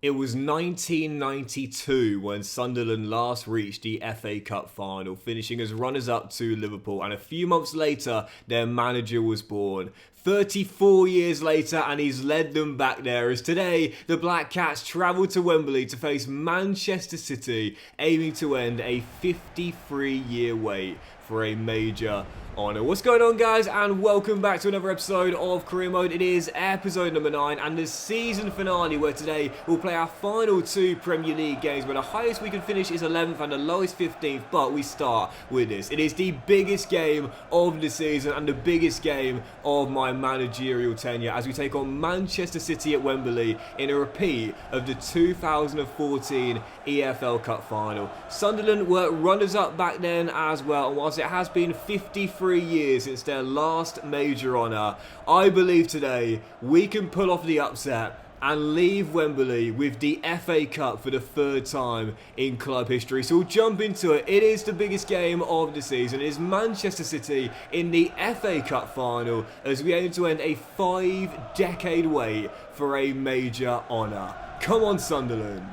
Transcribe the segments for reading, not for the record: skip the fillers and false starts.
It was 1992 when Sunderland last reached the FA Cup final, finishing as runners-up to Liverpool, and a few months later, their manager was born. 34 years later, and he's led them back there, as today, the Black Cats travel to Wembley to face Manchester City, aiming to end a 53-year wait for a major honour. What's going on, guys, and welcome back to another episode of Career Mode. It is episode number 9 and the season finale, where today we'll play our final 2 Premier League games, where the highest we can finish is 11th and the lowest 15th, but we start with this. It is the biggest game of the season and the biggest game of my managerial tenure, as we take on Manchester City at Wembley in a repeat of the 2014 EFL Cup final. Sunderland were runners-up back then as well, and whilst it has been 53 years since their last major honour, I believe today we can pull off the upset and leave Wembley with the FA Cup for the 3rd time in club history. So we'll jump into it. It is the biggest game of the season. It is Manchester City in the FA Cup final, as we aim to end a 5-decade wait for a major honour. Come on, Sunderland.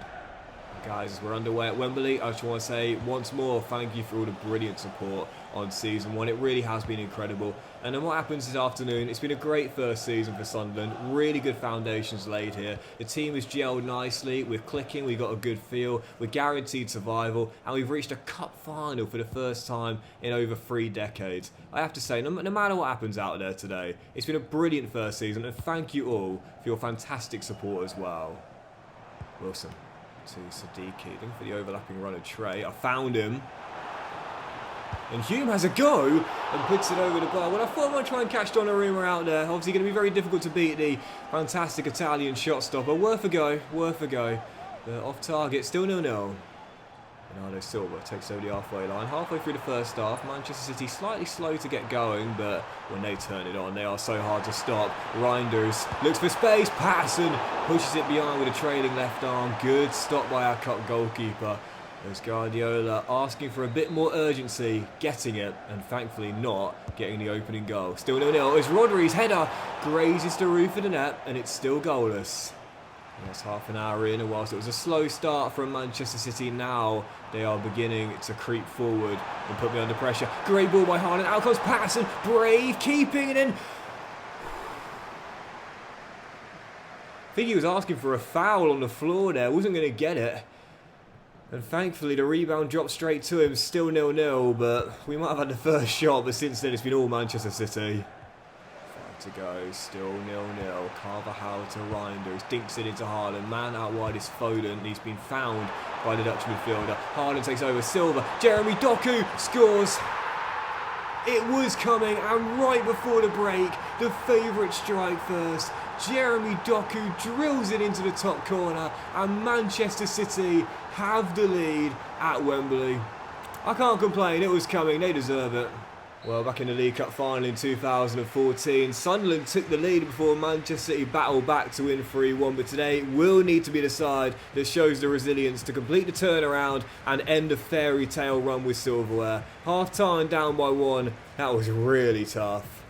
Guys, as we're underway at Wembley, I just want to say once more, thank you for all the brilliant support on Season 1. It really has been incredible. And then what happens this afternoon, it's been a great first season for Sunderland. Really good foundations laid here. The team has gelled nicely. We're clicking, we've got a good feel. We're guaranteed survival. And we've reached a cup final for the first time in over 3 decades. I have to say, no matter what happens out there today, it's been a brilliant first season. And thank you all for your fantastic support as well. Wilson to Siddiqui, looking for the overlapping run of Trey. I found him. And Hume has a go and puts it over the bar. Well, I thought I might try and catch Donnarumma out there. Obviously going to be very difficult to beat the fantastic Italian shot stopper. Worth a go, worth a go. But off target, still 0-0. Bernardo Silva takes over the halfway line. Halfway through the first half, Manchester City slightly slow to get going, but when they turn it on, they are so hard to stop. Reinders looks for space. Patterson pushes it behind with a trailing left arm. Good stop by our cup goalkeeper. There's Guardiola asking for a bit more urgency, getting it, and thankfully not getting the opening goal. Still 0-0 as Rodri's header grazes the roof of the net, and it's still goalless. That's half an hour in, and whilst it was a slow start from Manchester City, now they are beginning to creep forward and put me under pressure. Great ball by Haaland, out comes Patterson, brave keeping, and then I think he was asking for a foul on the floor there, wasn't going to get it. And thankfully the rebound dropped straight to him, still 0-0, but we might have had the first shot, but since then it's been all Manchester City. To go, still 0-0. Carvajal to Reinders, dinks it into Haaland. Man out wide is Foden. He's been found by the Dutch midfielder. Haaland takes over. Silva. Jeremy Doku scores. It was coming, and right before the break, the favourite strike first. Jeremy Doku drills it into the top corner, and Manchester City have the lead at Wembley. I can't complain. It was coming. They deserve it. Well, back in the League Cup final in 2014, Sunderland took the lead before Manchester City battled back to win 3-1, but today will need to be the side that shows the resilience to complete the turnaround and end the fairy tale run with silverware. Half-time down by 1, that was really tough.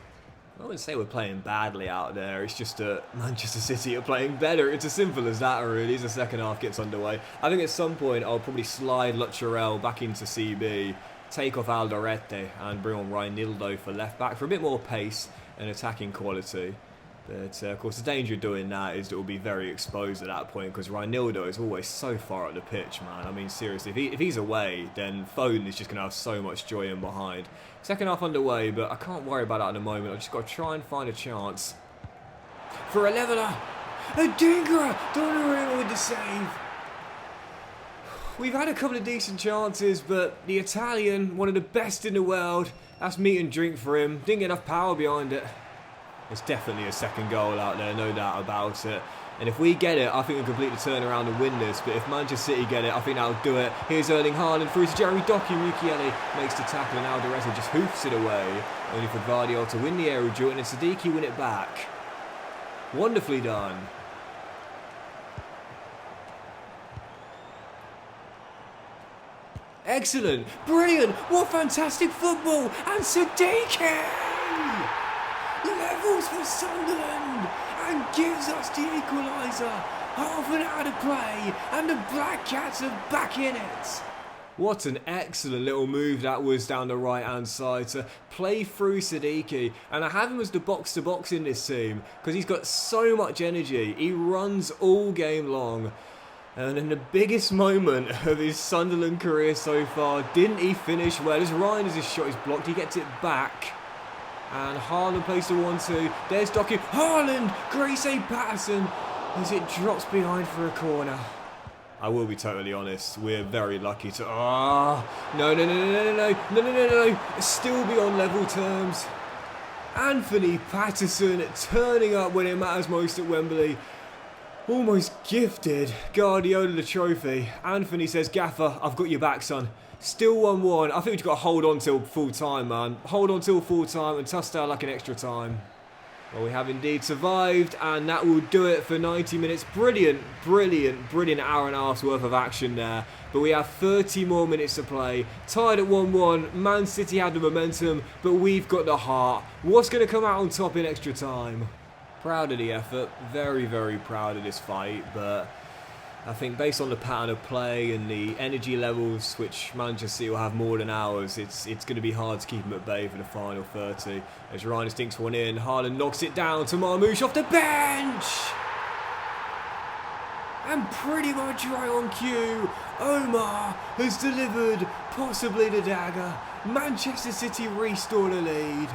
I wouldn't say we're playing badly out there, it's just that Manchester City are playing better. It's as simple as that, really, as the second half gets underway. I think at some point I'll probably slide Lucharel back into CB, take off Alderete and bring on Reinildo for left back for a bit more pace and attacking quality. But of course the danger of doing that is that it will be very exposed at that point, because Reinildo is always so far up the pitch, man. I mean, seriously, if he's away, then Foden is just going to have so much joy in behind. Second half underway, but I can't worry about that at the moment. I've just got to try and find a chance for a leveller. A dinger! Donnarumma with the save. We've had a couple of decent chances, but the Italian, one of the best in the world, that's meat and drink for him. Didn't get enough power behind it. There's definitely a second goal out there, no doubt about it. And if we get it, I think we'll completely turn around and win this. But if Manchester City get it, I think that'll do it. Here's Erling Haaland through to Jeremy Doku. Mukiele makes the tackle, and Alderete just hoofs it away. Only for Guardiola to win the aerial duel, and then Siddiqui win it back. Wonderfully done. Excellent, brilliant, what fantastic football, and Siddiqui levels for Sunderland and gives us the equaliser. Half an hour to play, and the Black Cats are back in it. What an excellent little move that was down the right hand side to play through Siddiqui, and I have him as the box to box in this team because he's got so much energy. He runs all game long, and in the biggest moment of his Sunderland career so far, didn't he finish well? As Ryan, as his shot is blocked, he gets it back, and Haaland plays the 1-2. There's Doku. Haaland, great save Patterson as it drops behind for a corner. I will be totally honest, we're very lucky to... No. Still be on level terms. Anthony Patterson turning up when it matters most at Wembley. Almost gifted Guardiola the trophy. Anthony says, Gaffer, I've got your back, son. Still 1-1. I think we've got to hold on till full time, man. Hold on till full time and toss down like an extra time. Well, we have indeed survived, and that will do it for 90 minutes. Brilliant hour and a half's worth of action there. But we have 30 more minutes to play. Tied at 1-1. Man City had the momentum, but we've got the heart. What's going to come out on top in extra time? Proud of the effort. Very proud of this fight, but I think based on the pattern of play and the energy levels, which Manchester City will have more than ours, it's going to be hard to keep them at bay for the final 30. As Ryan stinks one in, Haaland knocks it down to Marmoush off the bench! And pretty much right on cue, Omar has delivered possibly the dagger. Manchester City restore the lead.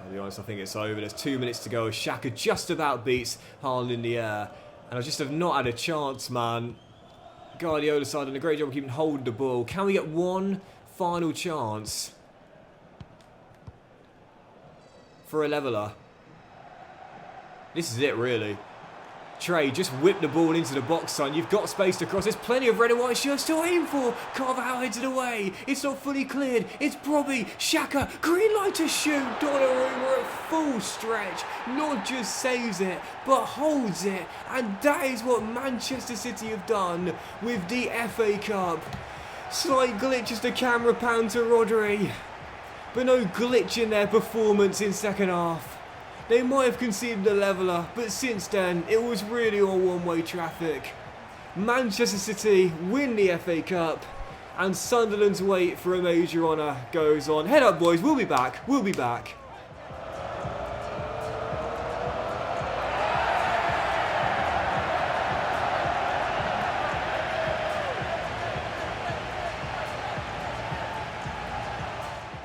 I'll be honest, I think it's over. There's 2 minutes to go. Xhaka just about beats Haaland in the air. And I just have not had a chance, man. Guardiola's side done a great job of keeping hold of the ball. Can we get one final chance for a leveller? This is it, really. Trey, just whip the ball into the box, son. You've got space to cross. There's plenty of red and white shirts to aim for. Carvajal heads it away. It's not fully cleared. It's Bobby. Xhaka. Green light to shoot. Donnarumma at full stretch. Not just saves it, but holds it. And that is what Manchester City have done with the FA Cup. Slight glitch as the camera pan to Rodri. But no glitch in their performance in second half. They might have conceded a leveller, but since then, it was really all one-way traffic. Manchester City win the FA Cup, and Sunderland's wait for a major honour goes on. Head up, boys, we'll be back.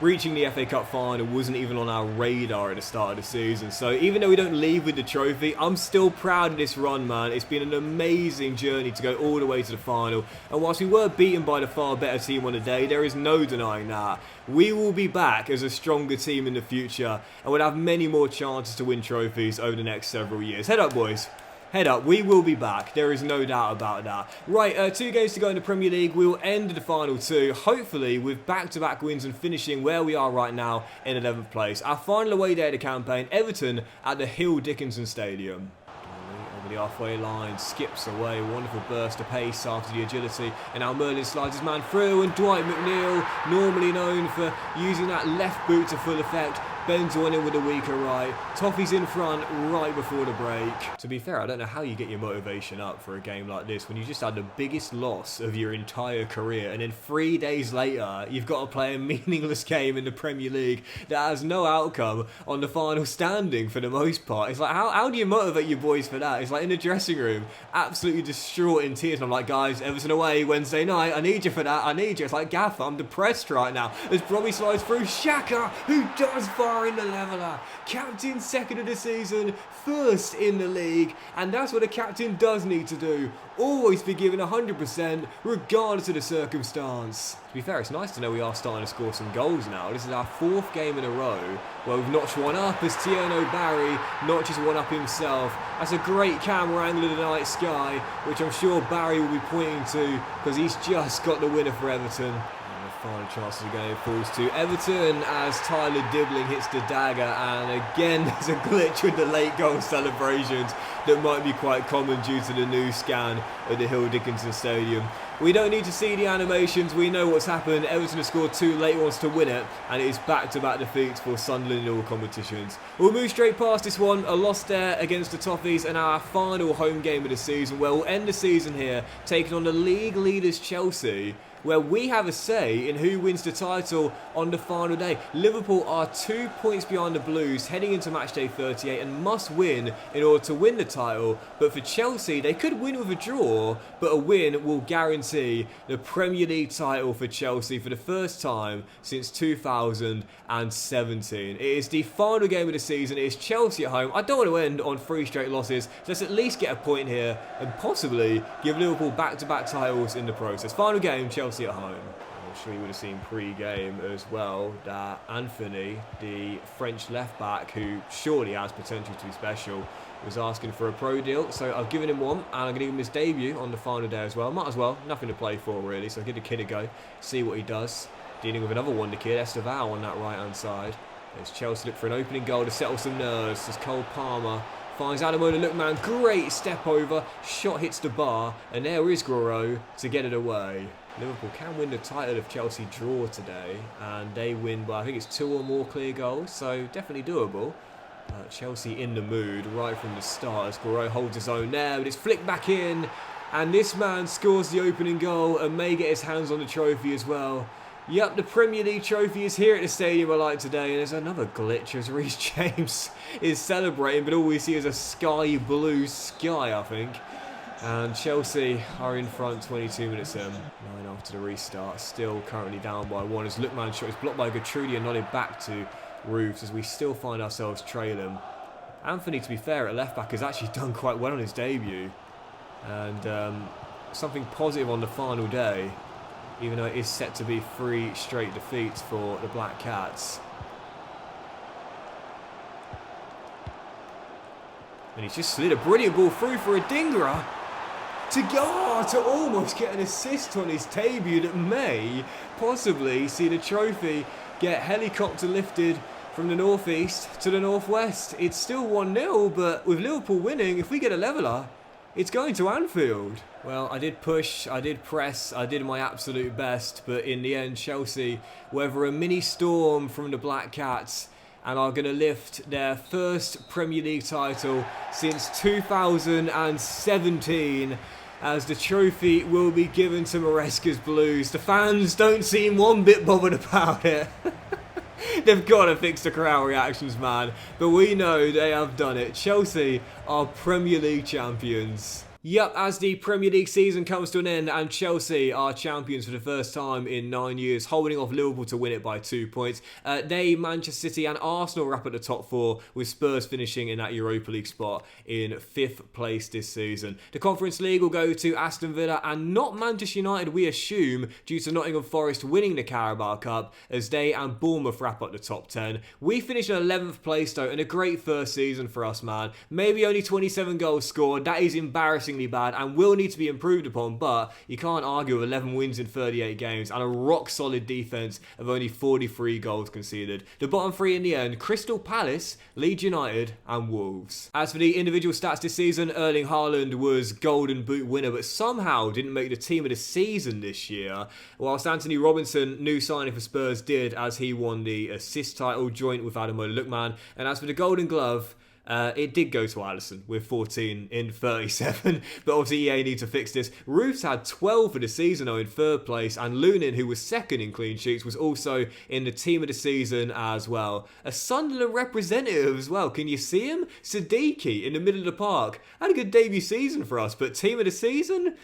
Reaching the FA Cup final wasn't even on our radar at the start of the season, so even though we don't leave with the trophy, I'm still proud of this run, man. It's been an amazing journey to go all the way to the final, and whilst we were beaten by the far better team on the day, there is no denying that. We will be back as a stronger team in the future, and we'll have many more chances to win trophies over the next several years. Head up, boys. Head up, we will be back. There is no doubt about that. Right, 2 games to go in the Premier League. We will end the final 2, hopefully with back-to-back wins and finishing where we are right now in 11th place. Our final away day of the campaign, Everton at the Hill Dickinson Stadium. Over the halfway line, skips away, wonderful burst of pace after the agility, and now Merlin slides his man through, and Dwight McNeil, normally known for using that left boot to full effect, bends one in with a weaker right. Toffee's in front right before the break. To be fair, I don't know how you get your motivation up for a game like this when you just had the biggest loss of your entire career, and then 3 days later you've got to play a meaningless game in the Premier League that has no outcome on the final standing for the most part. It's like, how do you motivate your boys for that? It's like in the dressing room, absolutely distraught in tears, and I'm like, guys, Everton away Wednesday night, I need you for that, I need you. It's like, Gaffer, I'm depressed right now. As Bobby slides through, Xhaka, who does fire in the leveller. Captain second of the season, first in the league, and that's what a captain does need to do. Always be given 100% regardless of the circumstance. To be fair, it's nice to know we are starting to score some goals now. This is our 4th game in a row where we've notched one up as Tierno Barry notches one up himself. That's a great camera angle of the night sky, which I'm sure Barry will be pointing to because he's just got the winner for Everton. Final chances of the game falls to Everton as Tyler Dibbling hits the dagger, and again there's a glitch with the late goal celebrations that might be quite common due to the new scan at the Hill Dickinson Stadium. We don't need to see the animations, we know what's happened. Everton have scored 2 late ones to win it, and it is back-to-back defeats for Sunderland in all competitions. We'll move straight past this one, a loss there against the Toffees, and our final home game of the season, where we'll end the season here taking on the league leaders Chelsea, where we have a say in who wins the title on the final day. Liverpool are 2 points behind the Blues heading into matchday 38 and must win in order to win the title. But for Chelsea, they could win with a draw, but a win will guarantee the Premier League title for Chelsea for the first time since 2017. It is the final game of the season. It is Chelsea at home. I don't want to end on 3 straight losses. Let's at least get a point here and possibly give Liverpool back-to-back titles in the process. Final game, Chelsea at home. I'm sure you would have seen pre-game as well that Anthony, the French left-back, who surely has potential to be special, was asking for a pro deal. So I've given him one, and I'm going to give him his debut on the final day as well. Might as well, nothing to play for really, so I'll give the kid a go, see what he does. Dealing with another wonder kid, Estevao on that right-hand side. There's Chelsea look for an opening goal to settle some nerves as Cole Palmer finds Ademola Lookman, great step over, shot hits the bar, and there is Goro to get it away. Liverpool can win the title if Chelsea draw today, and they win by I think it's 2 or more clear goals, so definitely doable. Chelsea in the mood right from the start as Goro holds his own there, but it's flicked back in, and this man scores the opening goal and may get his hands on the trophy as well. Yep, the Premier League trophy is here at the stadium I like today, and there's another glitch as Reece James is celebrating, but all we see is a sky blue sky, I think. And Chelsea are in front 22 minutes in. 9 after the restart, still currently down by 1 as Lookman's shot is blocked by Gertrudi and nodded back to Roofs as we still find ourselves trailing. Anthony, to be fair, at left back has actually done quite well on his debut, and something positive on the final day, even though it is set to be 3 straight defeats for the Black Cats. And he's just slid a brilliant ball through for Adingra to almost get an assist on his debut that may possibly see the trophy get helicopter lifted from the northeast to the northwest. It's still 1-0, but with Liverpool winning, if we get a leveller, it's going to Anfield. Well, I did push, I did press, I did my absolute best, but in the end, Chelsea weather a mini storm from the Black Cats and are going to lift their first Premier League title since 2017, as the trophy will be given to Maresca's Blues. The fans don't seem one bit bothered about it. They've got to fix the crowd reactions, man. But we know they have done it. Chelsea are Premier League champions. Yep, as the Premier League season comes to an end and Chelsea are champions for the first time in 9 years, holding off Liverpool to win it by 2 points. They, Manchester City and Arsenal wrap at the top 4, with Spurs finishing in that Europa League spot in 5th place this season. The Conference League will go to Aston Villa and not Manchester United, we assume, due to Nottingham Forest winning the Carabao Cup, as they and Bournemouth wrap up the top 10. We finish in 11th place though, and a great first season for us, man. Maybe only 27 goals scored, that is embarrassing bad and will need to be improved upon, but you can't argue with 11 wins in 38 games and a rock solid defence of only 43 goals conceded. The bottom 3 in the end, Crystal Palace, Leeds United and Wolves. As for the individual stats this season, Erling Haaland was Golden Boot winner but somehow didn't make the team of the season this year, whilst Anthony Robinson, new signing for Spurs, did, as he won the assist title joint with Ademola Lookman. And as for the Golden Glove, it did go to Alisson with 14 in 37, but obviously EA need to fix this. Roofs had 12 for the season though in 3rd place, and Lunin, who was 2nd in clean sheets, was also in the team of the season as well. A Sunderland representative as well, can you see him? Siddiqui in the middle of the park. Had a good debut season for us, but team of the season?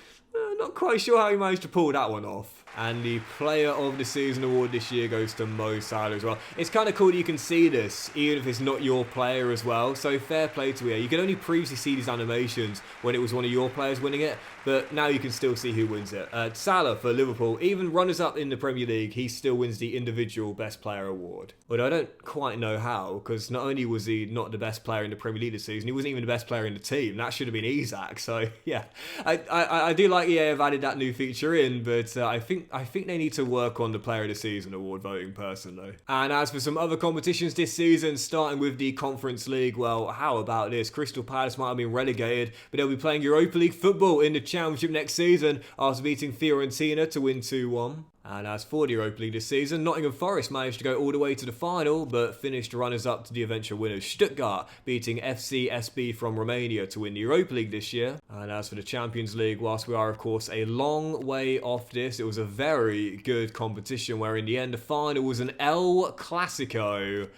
Not quite sure how he managed to pull that one off. And the Player of the Season award this year goes to Mo Salah as well. It's kind of cool that you can see this, even if it's not your player as well. So fair play to EA. You could only previously see these animations when it was one of your players winning it, but now you can still see who wins it. Salah for Liverpool, even runners-up in the Premier League, he still wins the individual Best Player award. But I don't quite know how, because not only was he not the best player in the Premier League this season, he wasn't even the best player in the team. That should have been Isak. So yeah, I do like EA have added that new feature in, but I think think they need to work on the Player of the Season award voting personally. And as for some other competitions this season, starting with the Conference League, well, how about this? Crystal Palace might have been relegated, but they'll be playing Europa League football in the Championship next season after beating Fiorentina to win 2-1. And as for the Europa League this season, Nottingham Forest managed to go all the way to the final, but finished runners-up to the eventual winners Stuttgart, beating FC SB from Romania to win the Europa League this year. And as for the Champions League, whilst we are of course a long way off this, it was a very good competition where in the end the final was an El Clasico.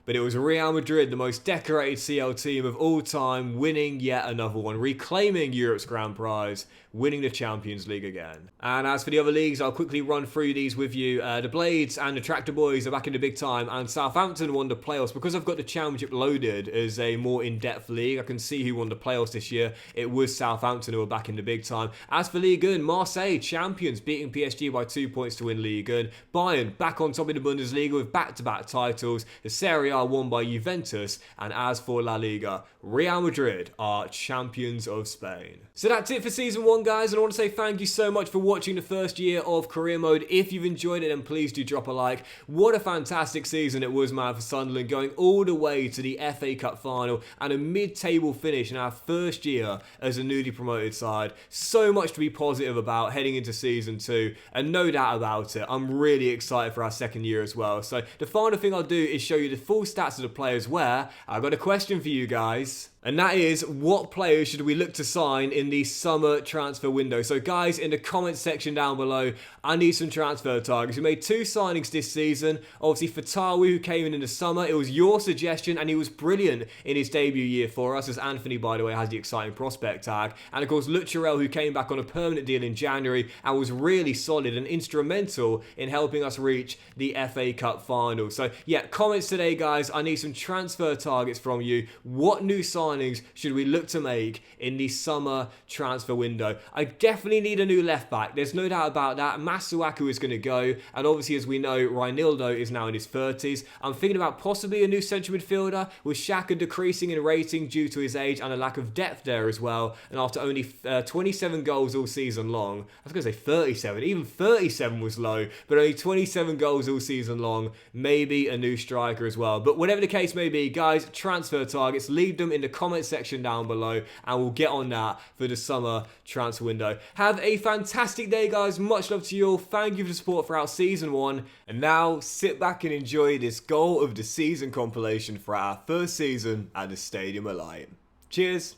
But it was Real Madrid, the most decorated CL team of all time, winning yet another one, reclaiming Europe's grand prize, winning the Champions League again. And as for the other leagues, I'll quickly run through these with you. The Blades and the Tractor Boys are back in the big time, and Southampton won the playoffs. Because I've got the Championship loaded as a more in-depth league, I can see who won the playoffs this year. It was Southampton who were back in the big time. As for Ligue 1, Marseille, champions, beating PSG by 2 points to win Ligue 1. Bayern, back on top of the Bundesliga with back-to-back titles. The Serie A won by Juventus. And as for La Liga, Real Madrid are champions of Spain. So that's it for Season 1, guys, and I want to say thank you so much for watching the first year of Career Mode. If you've enjoyed it, then please do drop a like. What a fantastic season it was, man, for Sunderland, going all the way to the FA Cup final and a mid-table finish in our first year as a newly promoted side. So much to be positive about heading into Season 2, and no doubt about it, I'm really excited for our second year as well. So the final thing I'll do is show you the full stats of the players, where I've got a question for you guys. And that is, what players should we look to sign in the summer transfer window? So guys, in the comments section down below, I need some transfer targets. We made 2 signings this season. Obviously, Fatawi, who came in the summer, it was your suggestion, and he was brilliant in his debut year for us, as Anthony, by the way, has the exciting prospect tag. And of course, Lucharel, who came back on a permanent deal in January and was really solid and instrumental in helping us reach the FA Cup final. So yeah, comments today, guys. I need some transfer targets from you. What new signings should we look to make in the summer transfer window? I definitely need a new left back. There's no doubt about that. Masuaku is going to go, and obviously, as we know, Reinildo is now in his 30s. I'm thinking about possibly a new central midfielder, with Xhaka decreasing in rating due to his age and a lack of depth there as well. And after only 27 goals all season long, I was going to say 37, even 37 was low, but only 27 goals all season long, maybe a new striker as well. But whatever the case may be, guys, transfer targets, leave them in the comment section down below, and we'll get on that for the summer transfer window. Have a fantastic day, guys. Much love to you all. Thank you for the support throughout Season 1. And now, sit back and enjoy this goal of the season compilation for our first season at the Stadium of Light. Cheers.